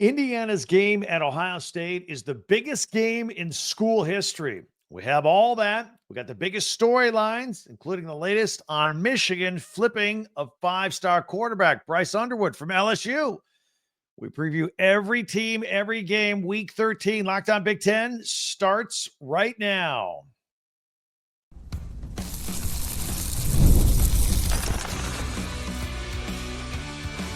Indiana's game at Ohio State is the biggest game in school history. We have all that. We got the biggest storylines, including the latest on Michigan flipping a five-star quarterback, Bryce Underwood from LSU. We preview every team, every game. Week 13, Locked On Big Ten starts right now.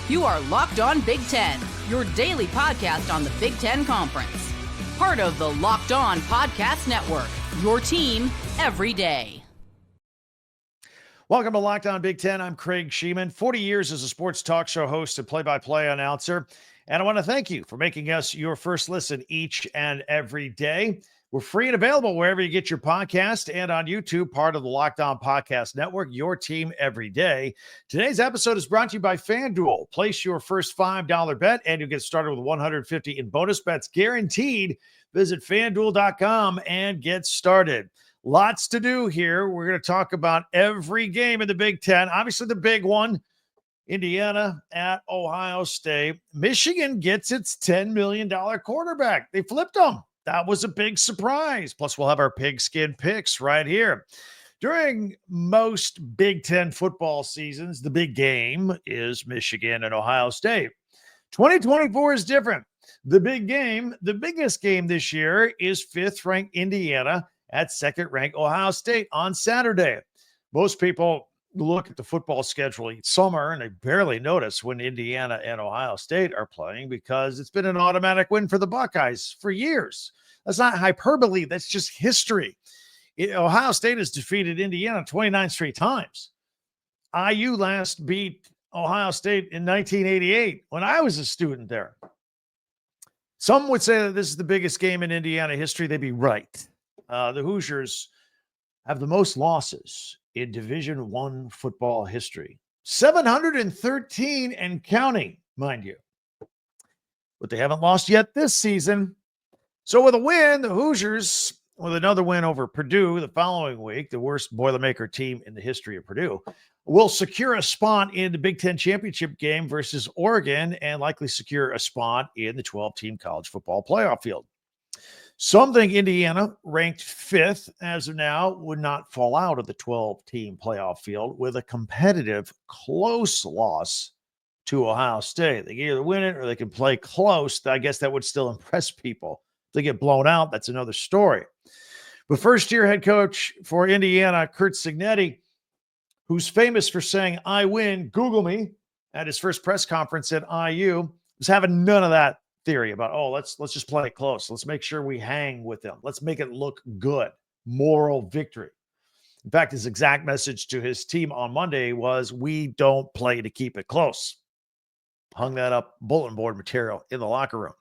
You are Locked On Big Ten, your daily podcast on the Big Ten Conference. Part of the Locked On Podcast Network, your team every day. Welcome to Locked On Big Ten. I'm Craig Sheeman, 40 years as a sports talk show host and play-by-play announcer. And I want to thank you for making us your first listen each and every day. We're free and available wherever you get your podcast and on YouTube, part of the Locked On Podcast Network, your team every day. Today's episode is brought to you by FanDuel. Place your first $5 bet and you'll get started with $150 in bonus bets guaranteed. Visit FanDuel.com and get started. Lots to do here. We're going to talk about every game in the Big Ten. Obviously, the big one, Indiana at Ohio State. Michigan gets its $10 million quarterback. They flipped him. That was a big surprise. Plus, we'll have our Pigskin picks right here. During most Big Ten football seasons, the big game is Michigan and Ohio State. 2024 is different. The big game, the biggest game this year is fifth-ranked Indiana at second-ranked Ohio State on Saturday. Most people look at the football schedule each summer and they barely notice when Indiana and Ohio State are playing because it's been an automatic win for the Buckeyes for years. That's not hyperbole. That's just history. Ohio State has defeated Indiana 29 straight times. IU last beat Ohio State in 1988 when I was a student there. Some would say that this is the biggest game in Indiana history. They'd be right. The Hoosiers have the most losses in Division I football history. 713 and counting, mind you. But they haven't lost yet this season. So with a win, the Hoosiers, with another win over Purdue the following week, the worst Boilermaker team in the history of Purdue, will secure a spot in the Big Ten championship game versus Oregon and likely secure a spot in the 12-team college football playoff field. Some think Indiana, ranked fifth as of now, would not fall out of the 12-team playoff field with a competitive, close loss to Ohio State. They can either win it or they can play close. I guess that would still impress people. If they get blown out, that's another story. But first-year head coach for Indiana, Curt Cignetti, who's famous for saying, "I win, Google me," at his first press conference at IU, was having none of that theory about, let's just play it close. Let's make sure we hang with them. Let's make it look good. Moral victory. In fact, his exact message to his team on Monday was, "We don't play to keep it close." Hung that up bulletin board material in the locker room.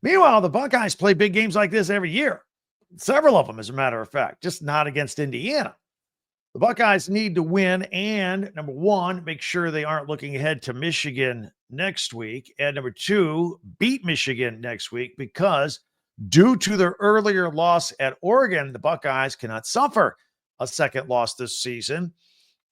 Meanwhile, the Buckeyes play big games like this every year. Several of them, as a matter of fact, just not against Indiana. The Buckeyes need to win and, number one, make sure they aren't looking ahead to Michigan next week. And number two, beat Michigan next week because due to their earlier loss at Oregon, the Buckeyes cannot suffer a second loss this season.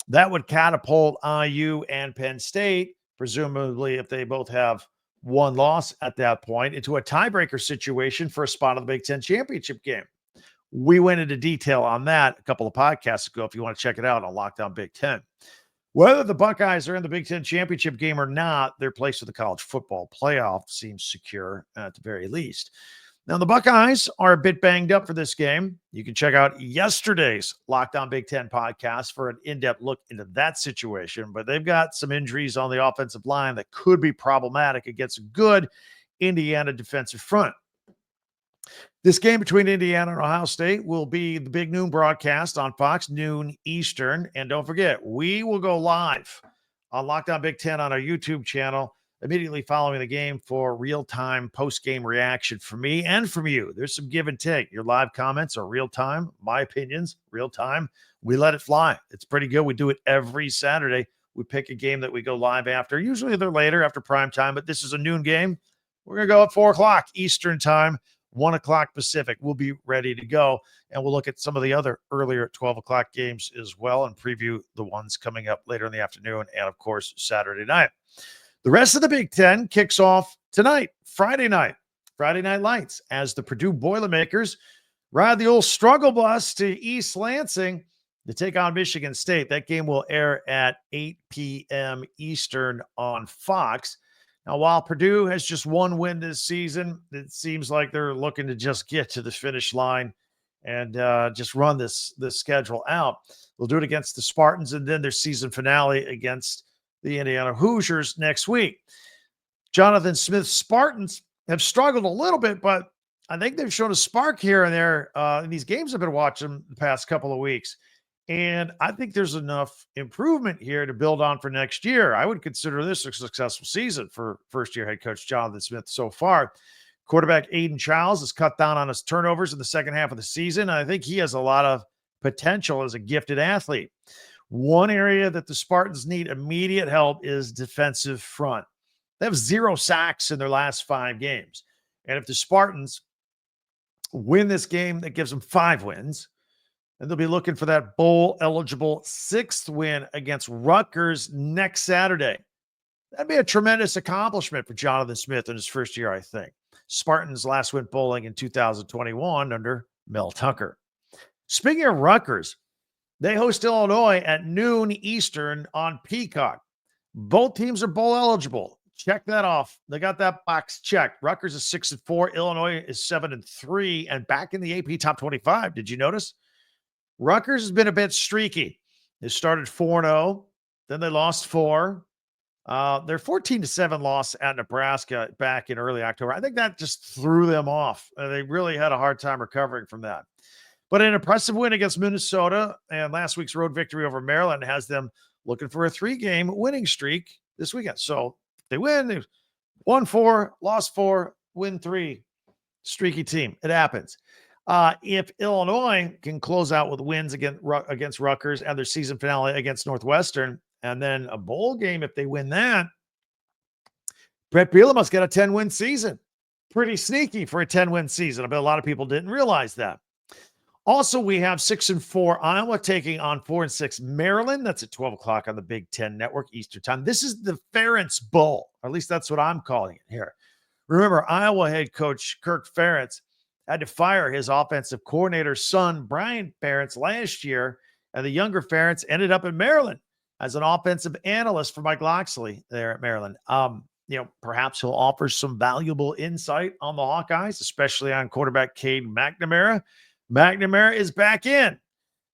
That would catapult IU and Penn State, presumably if they both have one loss at that point, into a tiebreaker situation for a spot in the Big Ten championship game. We went into detail on that a couple of podcasts ago if you want to check it out on Locked On Big Ten. Whether the Buckeyes are in the Big Ten championship game or not, their place in the college football playoff seems secure at the very least. Now, the Buckeyes are a bit banged up for this game. You can check out yesterday's Locked On Big Ten podcast for an in-depth look into that situation, but they've got some injuries on the offensive line that could be problematic against a good Indiana defensive front. This game between Indiana and Ohio State will be the big noon broadcast on Fox, noon Eastern. And don't forget, we will go live on Locked On Big Ten on our YouTube channel immediately following the game for real-time post-game reaction from me and from you. There's some give and take. Your live comments are real-time. My opinions, real-time. We let it fly. It's pretty good. We do it every Saturday. We pick a game that we go live after. Usually they're later after prime time, but this is a noon game. We're going to go at 4 o'clock Eastern time. 1 o'clock Pacific. We'll be ready to go, and we'll look at some of the other earlier 12 o'clock games as well and preview the ones coming up later in the afternoon and, of course, Saturday night. The rest of the Big Ten kicks off Tonight, Friday Night Lights, as the Purdue Boilermakers ride the old struggle bus to East Lansing to take on Michigan State. That game will air at 8 p.m. Eastern on Fox. Now, while Purdue has just one win this season, it seems like they're looking to just get to the finish line and just run this schedule out. They'll do it against the Spartans and then their season finale against the Indiana Hoosiers next week. Jonathan Smith's Spartans have struggled a little bit, but I think they've shown a spark here and there in these games I've been watching the past couple of weeks. And I think there's enough improvement here to build on for next year. I would consider this a successful season for first-year head coach Jonathan Smith so far. Quarterback Aiden Childs has cut down on his turnovers in the second half of the season. I think he has a lot of potential as a gifted athlete. One area that the Spartans need immediate help is defensive front. They have 0 sacks in their last 5 games. And if the Spartans win this game, that gives them 5 wins. And they'll be looking for that bowl-eligible 6th win against Rutgers next Saturday. That'd be a tremendous accomplishment for Jonathan Smith in his first year, I think. Spartans last went bowling in 2021 under Mel Tucker. Speaking of Rutgers, they host Illinois at noon Eastern on Peacock. Both teams are bowl-eligible. Check that off. They got that box checked. Rutgers is 6-4. Illinois is 7-3 and back in the AP top 25. Did you notice? Rutgers has been a bit streaky. They started 4-0. Then they lost 4. Their 14-7 loss at Nebraska back in early October, I think that just threw them off. They really had a hard time recovering from that. But an impressive win against Minnesota and last week's road victory over Maryland has them looking for a 3-game winning streak this weekend. So they win. They won 4, lost 4, win 3. Streaky team. It happens. If Illinois can close out with wins against Rutgers and their season finale against Northwestern, and then a bowl game, if they win that, Brett Bielema's got a 10-win season. Pretty sneaky for a 10-win season. I bet a lot of people didn't realize that. Also, we have 6-4 Iowa taking on 4-6 Maryland. That's at 12 o'clock on the Big Ten Network Eastern Time. This is the Ferentz Bowl, or at least that's what I'm calling it here. Remember, Iowa head coach Kirk Ferentz had to fire his offensive coordinator's son, Brian Ferentz, last year, and the younger Ferentz ended up in Maryland as an offensive analyst for Mike Locksley there at Maryland. Perhaps he'll offer some valuable insight on the Hawkeyes, especially on quarterback Cade McNamara. McNamara is back in.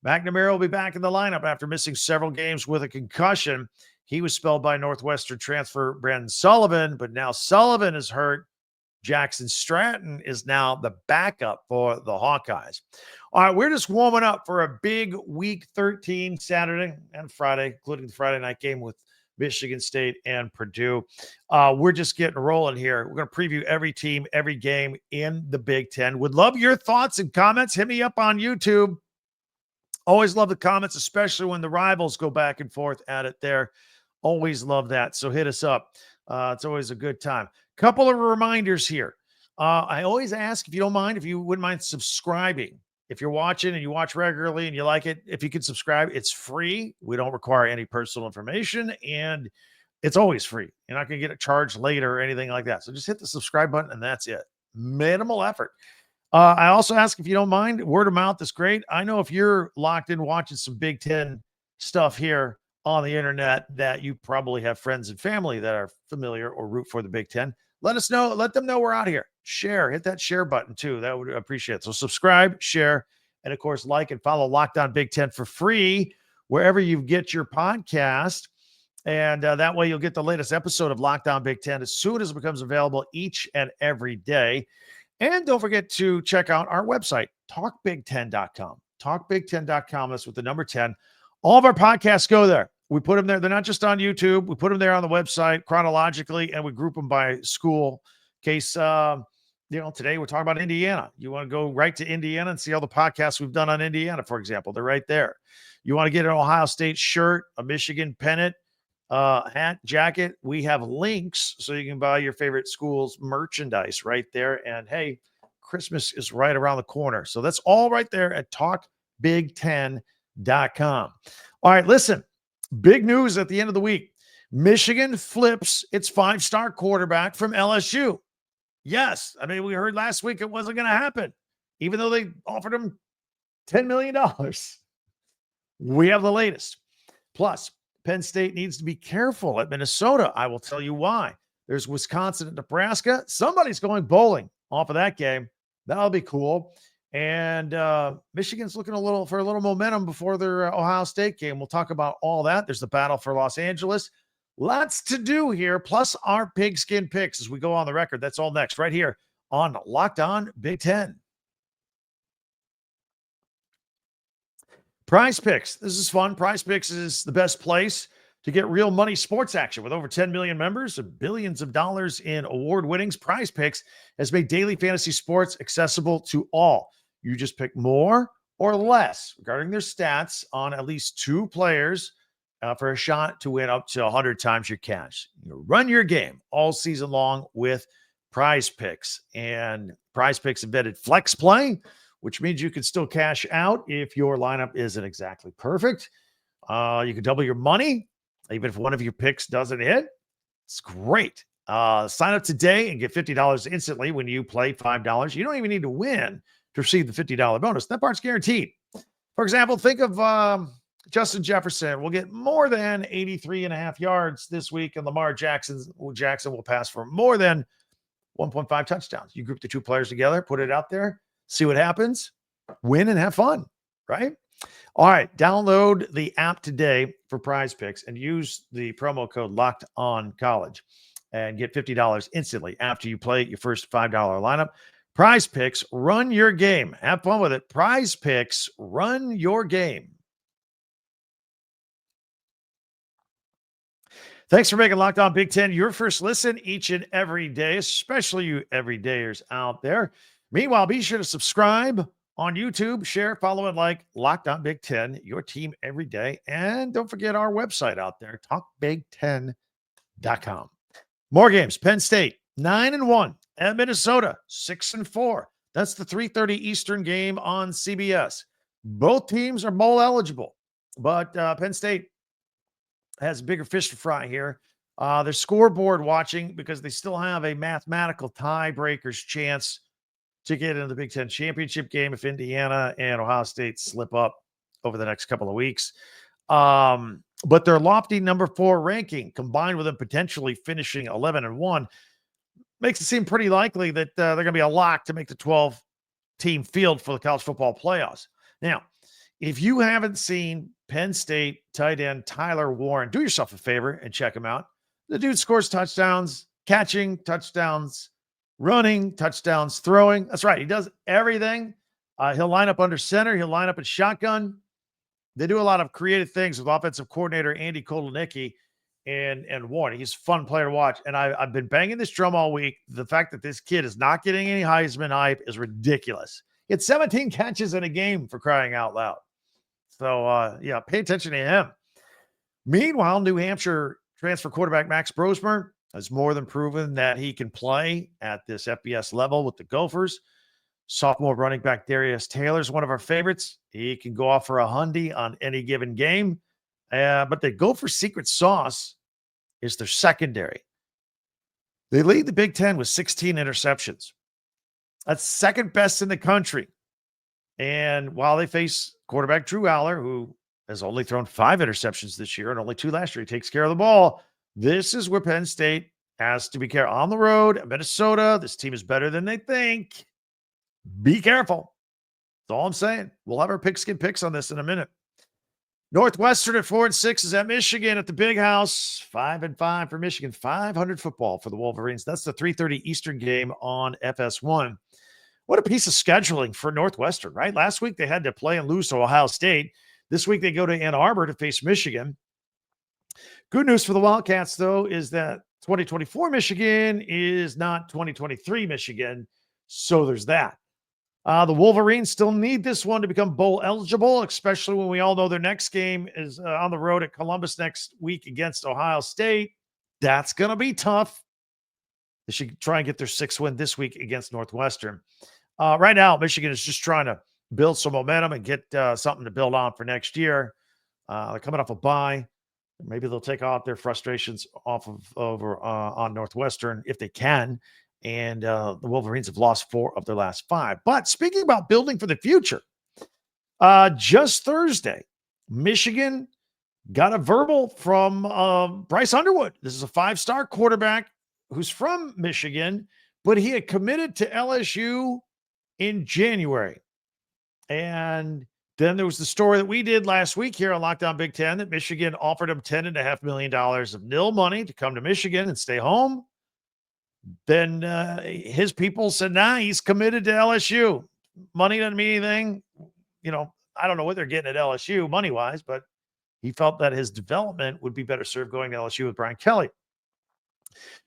McNamara will be back in the lineup after missing several games with a concussion. He was spelled by Northwestern transfer Brandon Sullivan, but now Sullivan is hurt. Jackson Stratton is now the backup for the Hawkeyes. All right, we're just warming up for a big Week 13 Saturday and Friday, including the Friday night game with Michigan State and Purdue. We're just getting rolling here. We're going to preview every team, every game in the Big Ten. Would love your thoughts and comments. Hit me up on YouTube. Always love the comments, especially when the rivals go back and forth at it there. Always love that. So hit us up. It's always a good time. Couple of reminders here. I always ask, if you don't mind, if you wouldn't mind subscribing. If you're watching and you watch regularly and you like it, if you could subscribe, it's free. We don't require any personal information, and it's always free. You're not going to get it charged later or anything like that. So just hit the subscribe button, and that's it. Minimal effort. I also ask, if you don't mind, word of mouth is great. I know if you're locked in watching some Big Ten stuff here on the internet, that you probably have friends and family that are familiar or root for the Big Ten. Let us know. Let them know we're out here. Share. Hit that share button too. That would appreciate it. So subscribe, share, and of course, like and follow Locked On Big Ten for free wherever you get your podcast. And that way you'll get the latest episode of Locked On Big Ten as soon as it becomes available each and every day. And don't forget to check out our website, talkbig10.com. Talkbig10.com. That's with the number 10. All of our podcasts go there. We put them there. They're not just on YouTube. We put them there on the website chronologically, and we group them by school. In case, today we're talking about Indiana. You want to go right to Indiana and see all the podcasts we've done on Indiana, for example. They're right there. You want to get an Ohio State shirt, a Michigan pennant, hat, jacket. We have links so you can buy your favorite school's merchandise right there. And hey, Christmas is right around the corner. So that's all right there at talkbig10.com. All right, listen. Big news at the end of the week. Michigan flips its 5-star quarterback from LSU. Yes. I mean, we heard last week it wasn't going to happen, even though they offered him $10 million. We have the latest. Plus, Penn State needs to be careful at Minnesota. I will tell you why. There's Wisconsin and Nebraska. Somebody's going bowling off of that game. That'll be cool. And Michigan's looking for a little momentum before their Ohio State game. We'll talk about all that. There's the battle for Los Angeles. Lots to do here, plus our pigskin picks as we go on the record. That's all next, right here on Locked On Big Ten. Prize Picks. This is fun. Prize Picks is the best place to get real money sports action. With over 10 million members and billions of dollars in award winnings, Prize Picks has made daily fantasy sports accessible to all. You just pick more or less regarding their stats on at least 2 players for a shot to win up to 100 times your cash. You run your game all season long with Prize Picks. And Prize Picks embedded flex play, which means you can still cash out if your lineup isn't exactly perfect. You can double your money, even if one of your picks doesn't hit. It's great. Sign up today and get $50 instantly when you play $5. You don't even need to win to receive the $50 bonus. That part's guaranteed. For example, think of Justin Jefferson will get more than 83.5 yards this week, and Lamar Jackson will pass for more than 1.5 touchdowns. You group the 2 players together, put it out there, see what happens, win and have fun, right? All right, download the app today for Prize Picks and use the promo code LOCKEDONCollege and get $50 instantly after you play your first $5 lineup. Prize Picks, run your game. Have fun with it. Prize Picks, run your game. Thanks for making Locked On Big Ten your first listen each and every day, especially you everydayers out there. Meanwhile, be sure to subscribe on YouTube, share, follow, and like Locked On Big Ten, your team every day. And don't forget our website out there, talkbig10.com. More games. Penn State, 9-1. At Minnesota, 6-4. That's the 3:30 Eastern game on CBS. Both teams are bowl eligible, but Penn State has bigger fish to fry here. They're scoreboard watching because they still have a mathematical tiebreaker's chance to get into the Big Ten championship game if Indiana and Ohio State slip up over the next couple of weeks. But their lofty number 4 ranking, combined with them potentially finishing 11-1, makes it seem pretty likely that they're going to be a lock to make the 12-team field for the college football playoffs. Now, if you haven't seen Penn State tight end Tyler Warren, do yourself a favor and check him out. The dude scores touchdowns, catching touchdowns, running touchdowns, throwing. That's right. He does everything. He'll line up under center. He'll line up at shotgun. They do a lot of creative things with offensive coordinator Andy Kotelnicki and Warren. He's a fun player to watch. And I've been banging this drum all week. The fact that this kid is not getting any Heisman hype is ridiculous. It's 17 catches in a game, for crying out loud. So, pay attention to him. Meanwhile, New Hampshire transfer quarterback Max Brosmer has more than proven that he can play at this FBS level with the Gophers. Sophomore running back Darius Taylor is one of our favorites. He can go off for a hundy on any given game. But the Gophers' secret sauce is their secondary. They lead the Big Ten with 16 interceptions. That's second best in the country. And while they face quarterback Drew Aller, who has only thrown 5 interceptions this year and only 2 last year, he takes care of the ball. This is where Penn State has to be careful. On the road at Minnesota, this team is better than they think. Be careful. That's all I'm saying. We'll have our pigskin picks on this in a minute. Northwestern at 4-6 is at Michigan at the Big House. 5-5 for Michigan. 500 football for the Wolverines. That's the 3:30 Eastern game on FS1. What a piece of scheduling for Northwestern, right? Last week they had to play and lose to Ohio State. This week they go to Ann Arbor to face Michigan. Good news for the Wildcats, though, is that 2024 Michigan is not 2023 Michigan. So there's that. The Wolverines still need this one to become bowl eligible, especially when we all know their next game is on the road at Columbus next week against Ohio State. That's going to be tough. They should try and get their 6th win this week against Northwestern. Right now, Michigan is just trying to build some momentum and get something to build on for next year. They're coming off a bye. Maybe they'll take out their frustrations off of over on Northwestern if they can. And the Wolverines have lost 4 of their last 5. But speaking about building for the future, just Thursday, Michigan got a verbal from Bryce Underwood. This is a 5-star quarterback who's from Michigan, but he had committed to LSU in January. And then there was the story that we did last week here on Lockdown Big Ten that Michigan offered him $10.5 million of nil money to come to Michigan and stay home. Then his people said, nah, he's committed to LSU. Money doesn't mean anything. I don't know what they're getting at LSU money-wise, but he felt that his development would be better served going to LSU with Brian Kelly.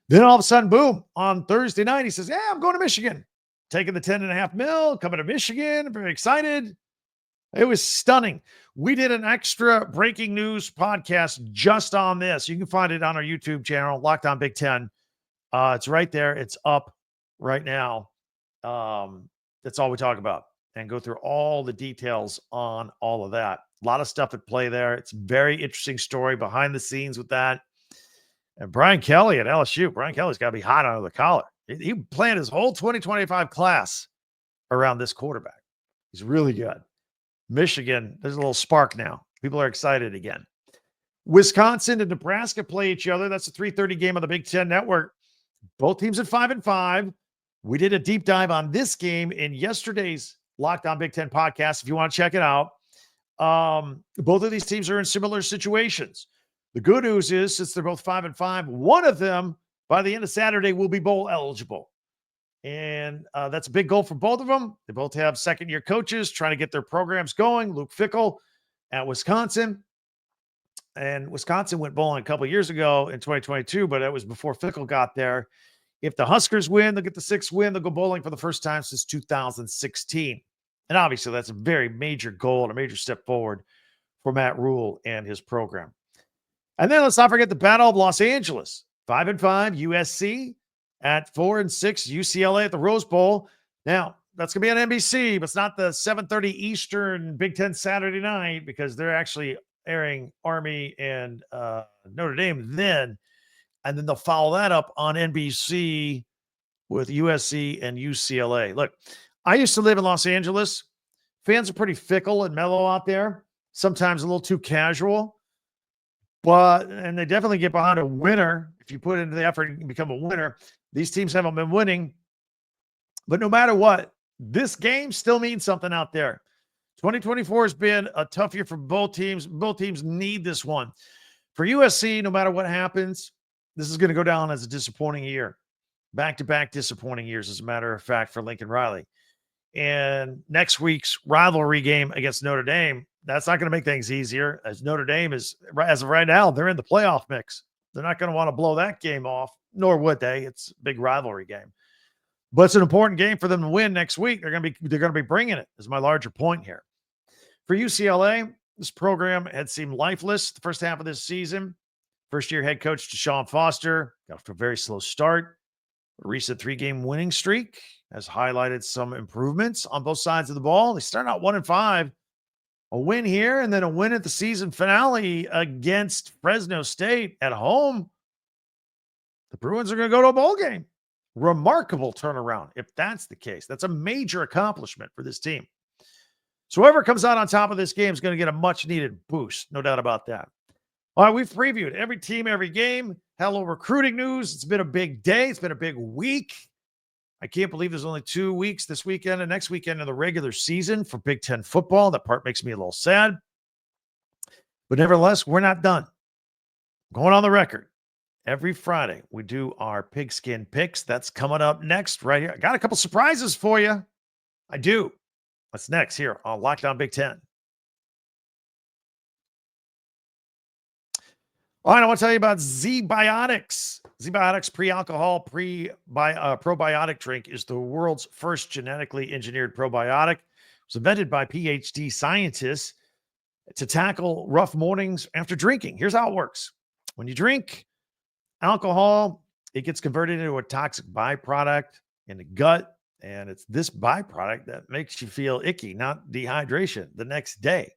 Then all of a sudden, boom, on Thursday night, he says, yeah, I'm going to Michigan. Taking the $10.5 million, coming to Michigan. I'm very excited. It was stunning. We did an extra breaking news podcast just on this. You can find it on our YouTube channel, Lockdown Big Ten. It's right there. It's up right now. That's all we talk about and go through all the details on all of that. A lot of stuff at play there. It's a very interesting story behind the scenes with that. And Brian Kelly at LSU. Brian Kelly's got to be hot under the collar. He planned his whole 2025 class around this quarterback. He's really good. Michigan, there's a little spark now. People are excited again. Wisconsin and Nebraska play each other. That's a 3:30 game on the Big Ten Network. Both teams at 5-5. We did a deep dive on this game in yesterday's Lockdown Big Ten podcast. If you want to check it out, both of these teams are in similar situations. The good news is, since they're both 5-5, one of them by the end of Saturday will be bowl eligible. And that's a big goal for both of them. They both have second-year coaches trying to get their programs going. Luke Fickell at Wisconsin. And Wisconsin went bowling a couple of years ago in 2022, but that was before Fickell got there. If the Huskers win, they'll get the 6th win. They'll go bowling for the first time since 2016. And obviously, that's a very major goal and a major step forward for Matt Rule and his program. And then let's not forget the Battle of Los Angeles. 5-5 USC at 4-6 UCLA at the Rose Bowl. Now, that's going to be on NBC, but it's not the 7:30 Eastern Big Ten Saturday night because they're actually airing Army and Notre Dame then. And then they'll follow that up on NBC with USC and UCLA. Look, I used to live in Los Angeles. Fans are pretty fickle and mellow out there, sometimes a little too casual. And they definitely get behind a winner. If you put into the effort and become a winner, these teams haven't been winning. But no matter what, this game still means something out there. 2024 has been a tough year for both teams. Both teams need this one. For USC, no matter what happens, this is going to go down as a disappointing year. Back-to-back disappointing years, as a matter of fact, for Lincoln Riley. And next week's rivalry game against Notre Dame, that's not going to make things easier, as Notre Dame is, as of right now, they're in the playoff mix. They're not going to want to blow that game off, nor would they. It's a big rivalry game. But it's an important game for them to win next week. They're going to be bringing it, is my larger point here. For UCLA, this program had seemed lifeless the first half of this season. First-year head coach Deshaun Foster got off to a very slow start. A recent 3-game winning streak has highlighted some improvements on both sides of the ball. They start out 1-5. A win here and then a win at the season finale against Fresno State at home. The Bruins are going to go to a bowl game. Remarkable turnaround if that's the case. That's a major accomplishment for this team. So whoever comes out on top of this game is going to get a much-needed boost. No doubt about that. All right, we've previewed every team, every game. Hello, recruiting news. It's been a big day. It's been a big week. I can't believe there's only 2 weeks, this weekend and next weekend, in the regular season for Big Ten football. That part makes me a little sad. But nevertheless, we're not done. Going on the record. Every Friday, we do our Pigskin picks. That's coming up next right here. I got a couple surprises for you. I do. What's next here on Lockdown Big Ten? All right, I want to tell you about Z-Biotics. Z-Biotics pre-alcohol, probiotic drink is the world's first genetically engineered probiotic. It was invented by PhD scientists to tackle rough mornings after drinking. Here's how it works. When you drink alcohol, it gets converted into a toxic byproduct in the gut, and it's this byproduct that makes you feel icky, not dehydration, the next day.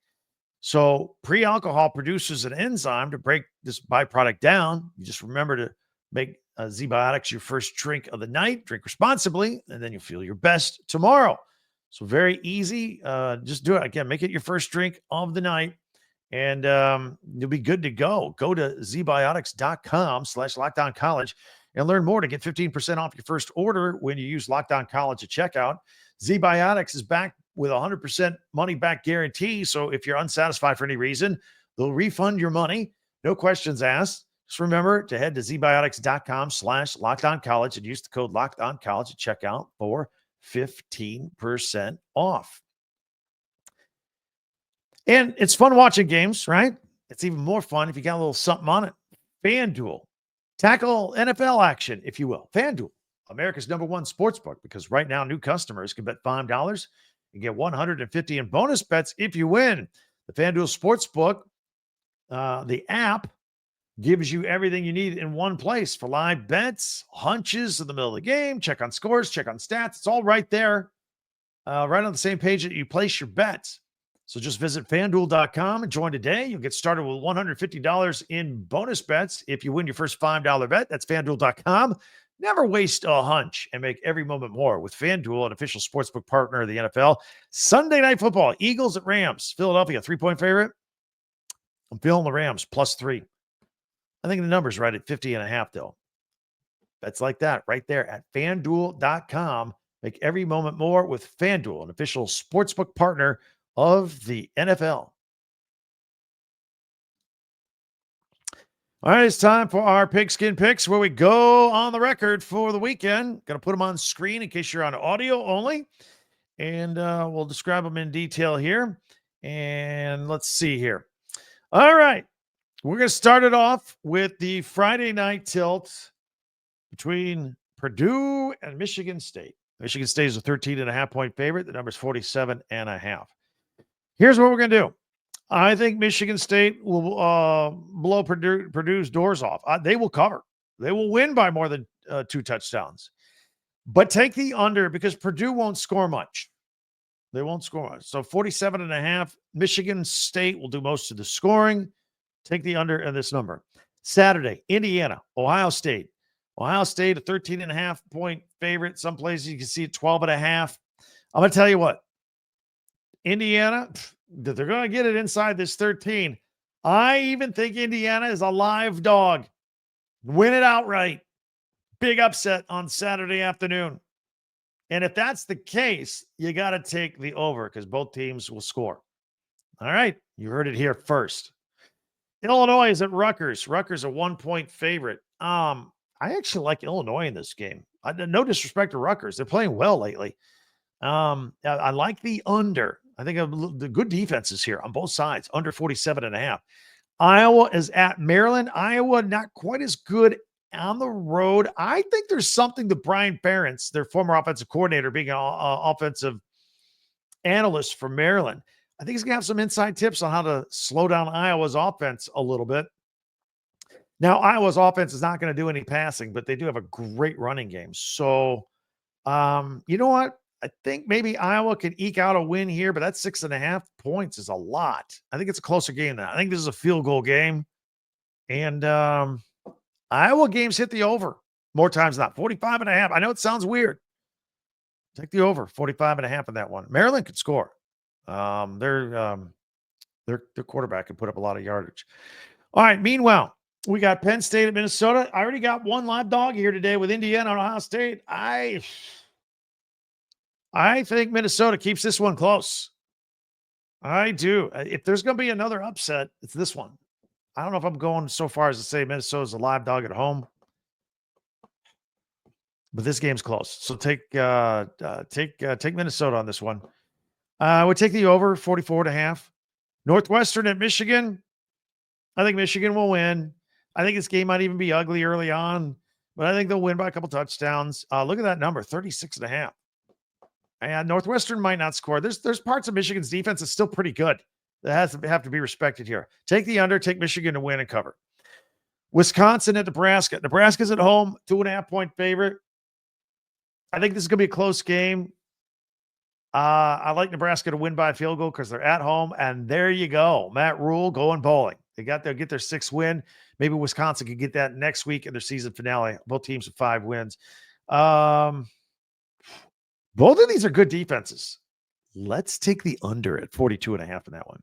So pre-alcohol produces an enzyme to break this byproduct down. You just remember to make Z-Biotics your first drink of the night. Drink responsibly, and then you'll feel your best tomorrow. So very easy. Just do it. Again, make it your first drink of the night, and you'll be good to go. Go to zbiotics.com/lockdowncollege and learn more to get 15% off your first order when you use Lockdown College at checkout. Z-Biotics is back with 100% money back guarantee. So if you're unsatisfied for any reason, they'll refund your money. No questions asked. Just remember to head to zbiotics.com/lockdowncollege and use the code lockdowncollege at checkout for 15% off. And it's fun watching games, right? It's even more fun if you got a little something on it. FanDuel. Tackle NFL action, if you will. FanDuel, America's #1 sportsbook, because right now new customers can bet $5 and get $150 in bonus bets if you win. The FanDuel Sportsbook, the app, gives you everything you need in one place for live bets, hunches in the middle of the game, check on scores, check on stats. It's all right there, right on the same page that you place your bets. So just visit FanDuel.com and join today. You'll get started with $150 in bonus bets if you win your first $5 bet. That's FanDuel.com. Never waste a hunch and make every moment more with FanDuel, an official sportsbook partner of the NFL. Sunday Night Football, Eagles at Rams. Philadelphia, 3-point favorite. I'm feeling the Rams, +3. I think the number's right at 50.5, though. Bets like that right there at FanDuel.com. Make every moment more with FanDuel, an official sportsbook partner of the NFL. All right, it's time for our Pigskin Picks, where we go on the record for the weekend. Going to put them on screen in case you're on audio only, and we'll describe them in detail here. And let's see here. All right, we're going to start it off with the Friday night tilt between Purdue and Michigan State. Michigan State is a 13.5-point favorite. The number is 47.5. Here's what we're going to do. I think Michigan State will blow Purdue's doors off. They will cover. They will win by more than 2 touchdowns. But take the under because Purdue won't score much. They won't score much. So 47.5. Michigan State will do most of the scoring. Take the under in this number. Saturday, Indiana, Ohio State. Ohio State, a 13.5-point favorite. Some places you can see it 12.5. I'm going to tell you what. Indiana, they're going to get it inside this 13. I even think Indiana is a live dog. Win it outright. Big upset on Saturday afternoon. And if that's the case, you got to take the over because both teams will score. All right. You heard it here first. Illinois is at Rutgers. Rutgers a 1-point favorite. I actually like Illinois in this game. No disrespect to Rutgers. They're playing well lately. I like the under. I think the good defenses here on both sides, under 47.5. Iowa is at Maryland. Iowa not quite as good on the road. I think there's something to Brian Ferentz, their former offensive coordinator, being an offensive analyst for Maryland. I think he's going to have some inside tips on how to slow down Iowa's offense a little bit. Now, Iowa's offense is not going to do any passing, but they do have a great running game. So, you know what? I think maybe Iowa can eke out a win here, but that 6.5 points is a lot. I think it's a closer game than that. I think this is a field goal game. And Iowa games hit the over more times than not. 45.5. I know it sounds weird. Take the over. 45.5 in that one. Maryland could score. Their quarterback can put up a lot of yardage. All right. Meanwhile, we got Penn State at Minnesota. I already got one live dog here today with Indiana and Ohio State. I think Minnesota keeps this one close. I do. If there's going to be another upset, it's this one. I don't know if I'm going so far as to say Minnesota's a live dog at home, but this game's close. So take Minnesota on this one. We'll take the over 44.5. Northwestern at Michigan. I think Michigan will win. I think this game might even be ugly early on, but I think they'll win by a couple touchdowns. Look at that number, 36.5. And Northwestern might not score. There's parts of Michigan's defense that's still pretty good. That have to be respected here. Take the under, take Michigan to win and cover. Wisconsin at Nebraska. Nebraska's at home, 2.5-point favorite. I think this is going to be a close game. I like Nebraska to win by a field goal because they're at home. And there you go. Matt Rule going bowling. They get their 6th win. Maybe Wisconsin could get that next week in their season finale. Both teams with 5 wins. Both of these are good defenses. Let's take the under at 42.5 in that one.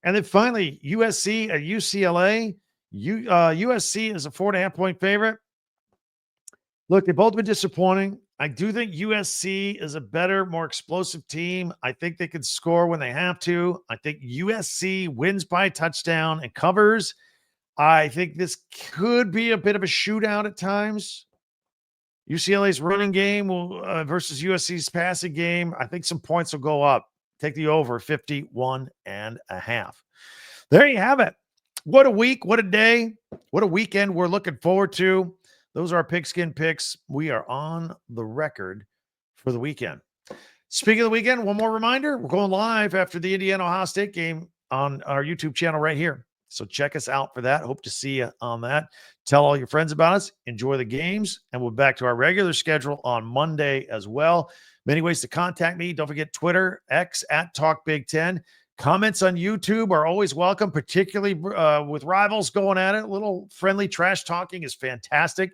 And then finally, USC at UCLA. USC is a 4.5-point favorite. Look, they've both been disappointing. I do think USC is a better, more explosive team. I think they can score when they have to. I think USC wins by a touchdown and covers. I think this could be a bit of a shootout at times. UCLA's running game versus USC's passing game. I think some points will go up. Take the over 51.5. There you have it. What a week. What a day. What a weekend we're looking forward to. Those are our Pigskin picks. We are on the record for the weekend. Speaking of the weekend, one more reminder. We're going live after the Indiana-Ohio State game on our YouTube channel right here. So check us out for that. Hope to see you on that. Tell all your friends about us. Enjoy the games. And we'll be back to our regular schedule on Monday as well. Many ways to contact me. Don't forget Twitter, X at TalkBig10. Comments on YouTube are always welcome, particularly with rivals going at it. A little friendly trash talking is fantastic.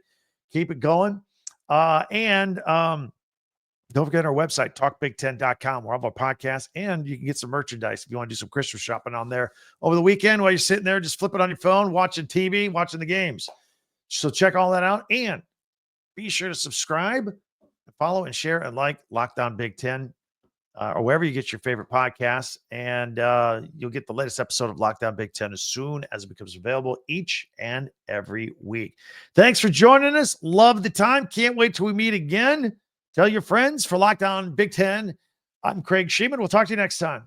Keep it going. And don't forget our website, talkbig10.com. We'll have our podcast, and you can get some merchandise if you want to do some Christmas shopping on there over the weekend while you're sitting there, just flip it on your phone, watching TV, watching the games. So check all that out. And be sure to subscribe, follow, and share and like Locked On Big Ten. Or wherever you get your favorite podcasts, and you'll get the latest episode of Locked On Big Ten as soon as it becomes available each and every week. Thanks for joining us. Love the time. Can't wait till we meet again. Tell your friends. For Locked On Big Ten, I'm Craig Sheeman. We'll talk to you next time.